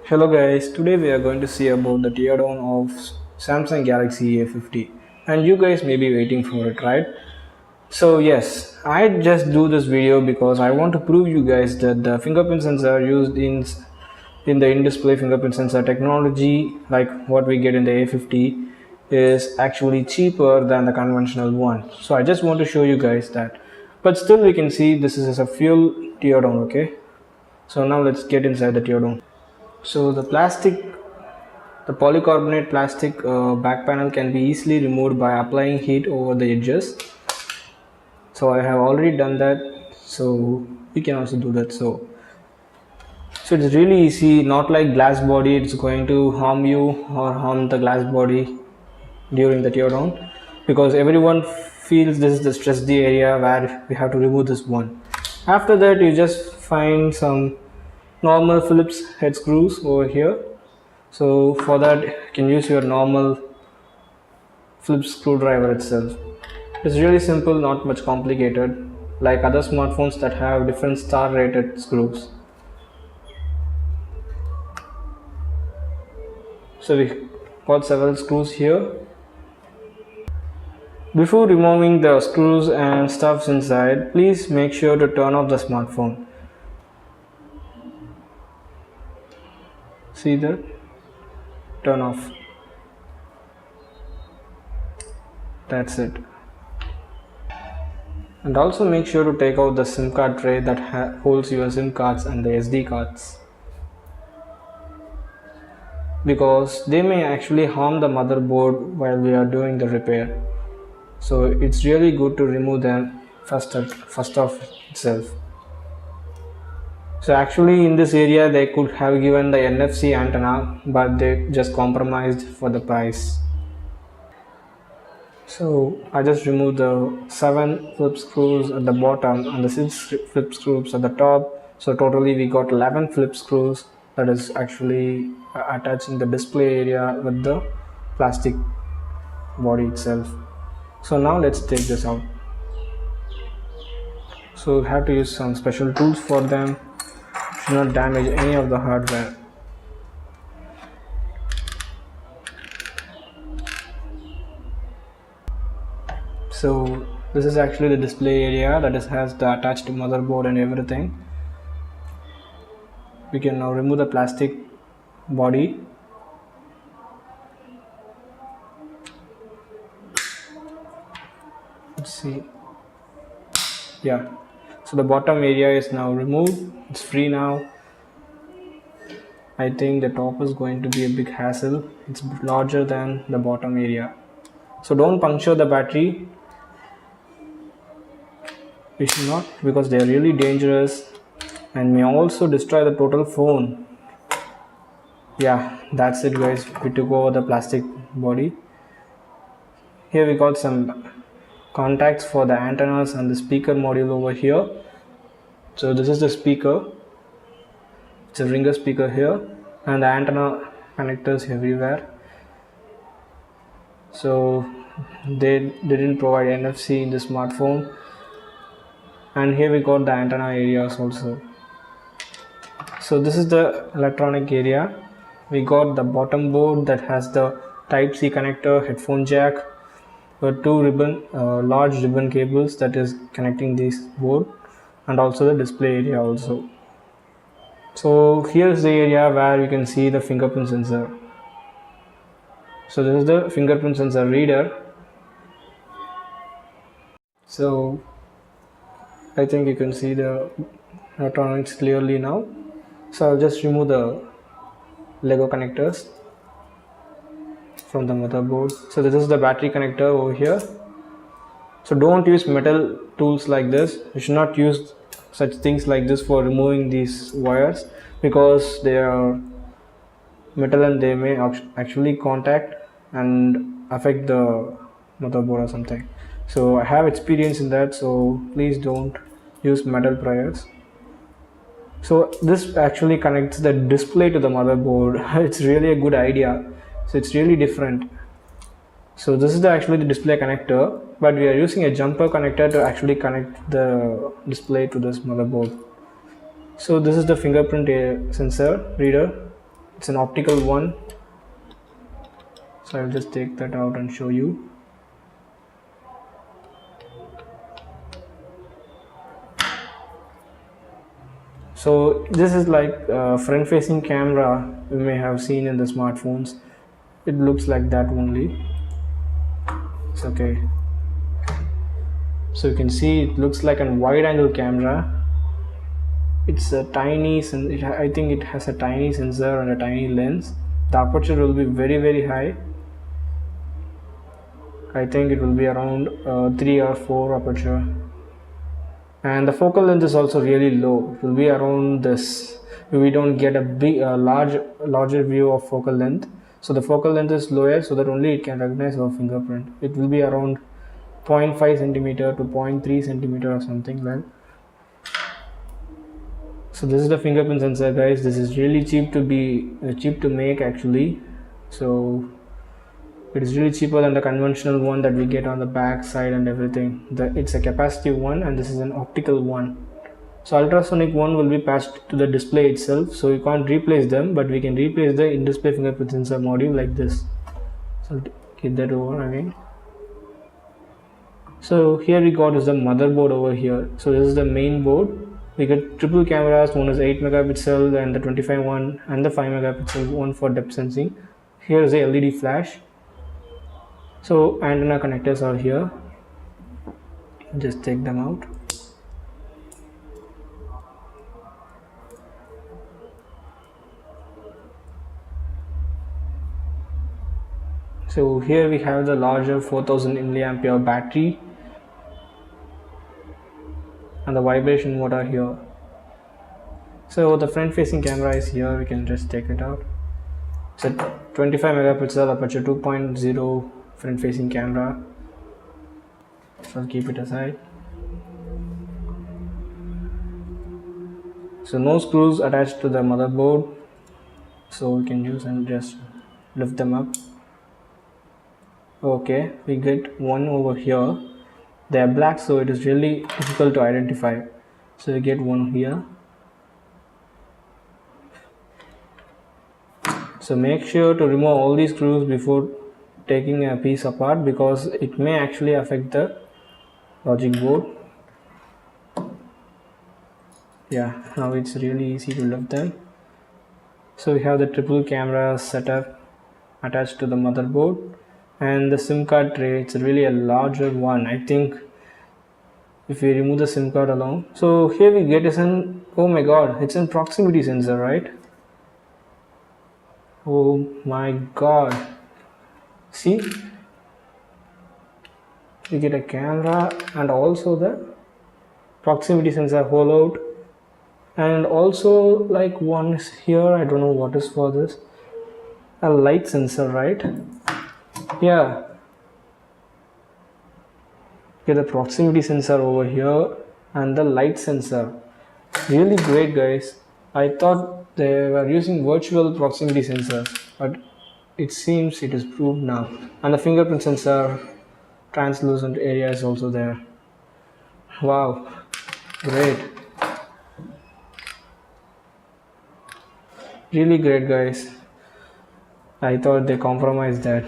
Hello guys, today we are going to see about the teardown of Samsung Galaxy A50 and you guys may be waiting for it, right? So yes, I just do this video because I want to prove you guys that the fingerprint sensor used in the in-display fingerprint sensor technology like what we get in the A50 is actually cheaper than the conventional one. So I just want to show you guys that. But still we can see this is a fuel teardown, okay? So now let's get inside the teardown. So the polycarbonate plastic back panel can be easily removed by applying heat over the edges. So I have already done that, so you can also do that. So it's really easy, not like glass body, it's going to harm you or harm the glass body during the teardown, because everyone feels this is the stressed area where we have to remove this one. After that you just find some normal Phillips head screws over here. So for that you can use your normal Phillips screwdriver itself. It's really simple, not much complicated like other smartphones that have different star rated screws. So we got several screws here. Before removing the screws and stuffs inside, please make sure to turn off the smartphone. See that? Turn off. That's it. And also make sure to take out the SIM card tray that holds your SIM cards and the SD cards, because they may actually harm the motherboard while we are doing the repair. So it's really good to remove them first off itself. So actually in this area they could have given the NFC antenna, but they just compromised for the price. So I just removed the 7 flip screws at the bottom and the 6 flip screws at the top. So totally we got 11 flip screws that is actually attaching the display area with the plastic body itself. So now let's take this out. So we have to use some special tools for them, should not damage any of the hardware. So this is actually the display area that has the attached motherboard and everything. We can now remove the plastic body. Let's see. Yeah, so the bottom area is now removed. It's free now. I think the top is going to be a big hassle. It's larger than the bottom area. So don't puncture the battery. We should not, because they are really dangerous and may also destroy the total phone. Yeah, that's it guys. We took over the plastic body. Here we got some contacts for the antennas and the speaker module over here. So this is the speaker. It's a ringer speaker here, and the antenna connectors everywhere. So they didn't provide NFC in the smartphone. And here we got the antenna areas also. So this is the electronic area. We got the bottom board that has the type C connector, headphone jack, two large ribbon cables that is connecting this board, and also the display area also. So here's the area where you can see the fingerprint sensor. So this is the fingerprint sensor reader. So I think you can see the electronics clearly now. So I'll just remove the Lego connectors from the motherboard. So this is the battery connector over here. So don't use metal tools like this. You should not use such things like this for removing these wires, because they are metal and they may actually contact and affect the motherboard or something. So I have experience in that, so please don't use metal pliers. So this actually connects the display to the motherboard. It's really a good idea. So it's really different. So this is actually the display connector, but we are using a jumper connector to actually connect the display to this motherboard. So this is the fingerprint sensor reader. It's an optical one, so I'll just take that out and show you. So this is like a front facing camera you may have seen in the smartphones. It looks like that only. It's okay. So you can see it looks like a wide angle camera. It's a tiny, I think it has a tiny sensor and a tiny lens. The aperture will be very high. I think it will be around 3 or 4 aperture. And the focal length is also really low. It will be around this. We don't get a larger view of focal length. So the focal length is lower so that only it can recognize our fingerprint. It will be around 0.5 centimeter to 0.3 centimeter or something like. So this is the fingerprint sensor, guys. This is really cheap to make actually. So it is really cheaper than the conventional one that we get on the back side and everything. It's a capacitive one and this is an optical one. So ultrasonic one will be patched to the display itself, so you can't replace them, but we can replace the in-display fingerprint sensor module like this. So get that over again. So here we got is the motherboard over here. So this is the main board. We get triple cameras, one is 8 megapixel and the 25 one and the 5 megapixel one for depth sensing. Here is a LED flash. So antenna connectors are here. Just take them out. So here we have the larger 4000 mAh battery and the vibration motor here. So the front facing camera is here, we can just take it out. It's a 25 megapixel aperture 2.0 front facing camera. So I'll keep it aside. So no screws attached to the motherboard, so we can use and just lift them up. Okay, we get one over here. They are black, so it is really difficult to identify. So we get one here. So make sure to remove all these screws before taking a piece apart because it may actually affect the logic board. Yeah, now it's really easy to lift them. So we have the triple camera setup attached to the motherboard. And the SIM card tray, it's really a larger one. I think if we remove the SIM card alone. So here we get is an, oh my god, it's a proximity sensor, right? Oh my god. See? We get a camera and also the proximity sensor hollow out. And also like one is here, I don't know what is for this. A light sensor, right? Yeah, get the proximity sensor over here and the light sensor. Really great, guys. I thought they were using virtual proximity sensors, but it seems it is proved now. And the fingerprint sensor translucent area is also there. Wow, great. Really great, guys. I thought they compromised that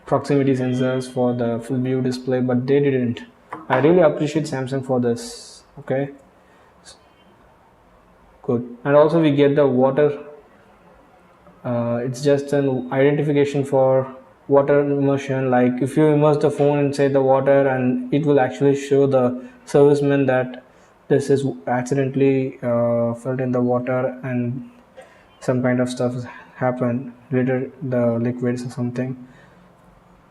proximity sensors for the full view display, but they didn't. I really appreciate Samsung for this. Okay, good. And also we get the water. It's just an identification for water immersion. Like if you immerse the phone inside the water, and it will actually show the serviceman that this is accidentally fell in the water and some kind of stuff happened related the liquids or something.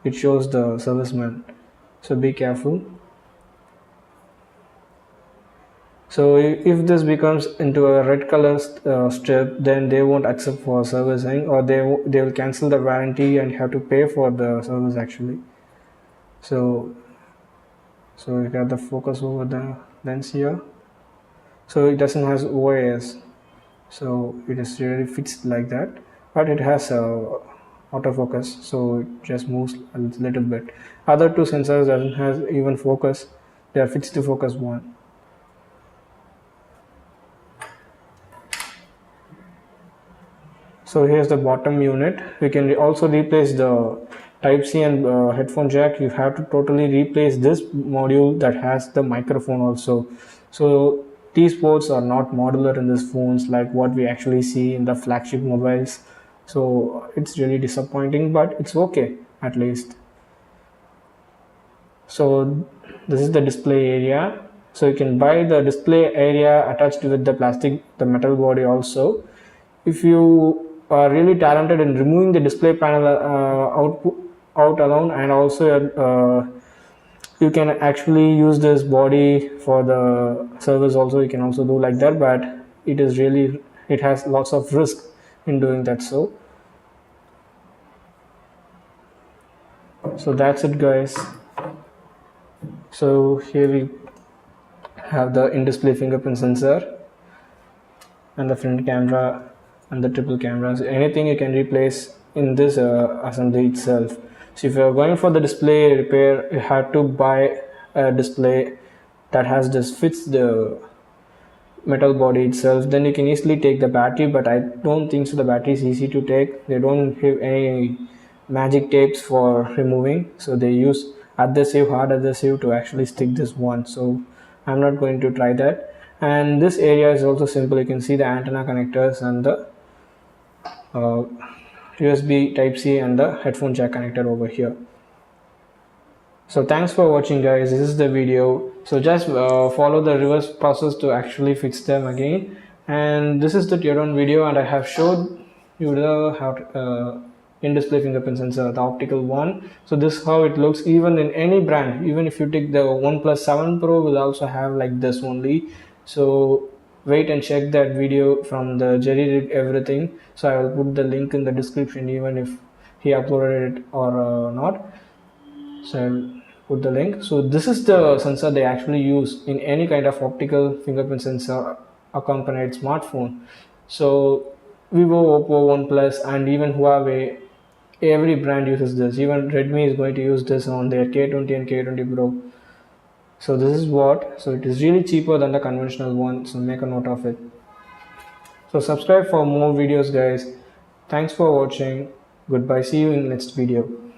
It shows the serviceman, so be careful. So if this becomes into a red color strip, then they won't accept for servicing, or they will cancel the warranty and have to pay for the service actually. So you got the focus over the lens here. So it doesn't have OIS, so it is really fixed like that, but it has a autofocus, so it just moves a little bit. Other two sensors doesn't have even focus, they are fixed to focus one. So here's the bottom unit. We can also replace the type C and headphone jack. You have to totally replace this module that has the microphone also. So these ports are not modular in these phones like what we actually see in the flagship mobiles. So it's really disappointing, but it's okay at least. So this is the display area. So you can buy the display area attached with the metal body also. If you are really talented in removing the display panel out alone, and also you can actually use this body for the servers also, you can also do like that, but it has lots of risk in doing that. So that's it, guys. So here we have the in-display fingerprint sensor and the front camera and the triple cameras. Anything you can replace in this assembly itself. So if you are going for the display repair, you have to buy a display that has just fits the metal body itself. Then you can easily take the battery, but I don't think so the battery is easy to take. They don't have any magic tapes for removing, so they use hard adhesive to actually stick this one. So I'm not going to try that. And this area is also simple. You can see the antenna connectors and the USB type C and the headphone jack connector over here. So thanks for watching, guys. This is the video. So just follow the reverse process to actually fix them again. And this is the teardown video, and I have showed you the how to, in-display fingerprint sensor, the optical one. So this is how it looks even in any brand. Even if you take the OnePlus 7 Pro, will also have like this only. So wait and check that video from the Jerry did everything. So I will put the link in the description, even if he uploaded it or not. So I'll put the link. So this is the sensor they actually use in any kind of optical fingerprint sensor accompanied smartphone. So Vivo, Oppo, OnePlus, and even Huawei, every brand uses this. Even Redmi is going to use this on their K20 and K20 Pro. So this is what. So it is really cheaper than the conventional one. So make a note of it. So subscribe for more videos, guys. Thanks for watching. Goodbye. See you in next video.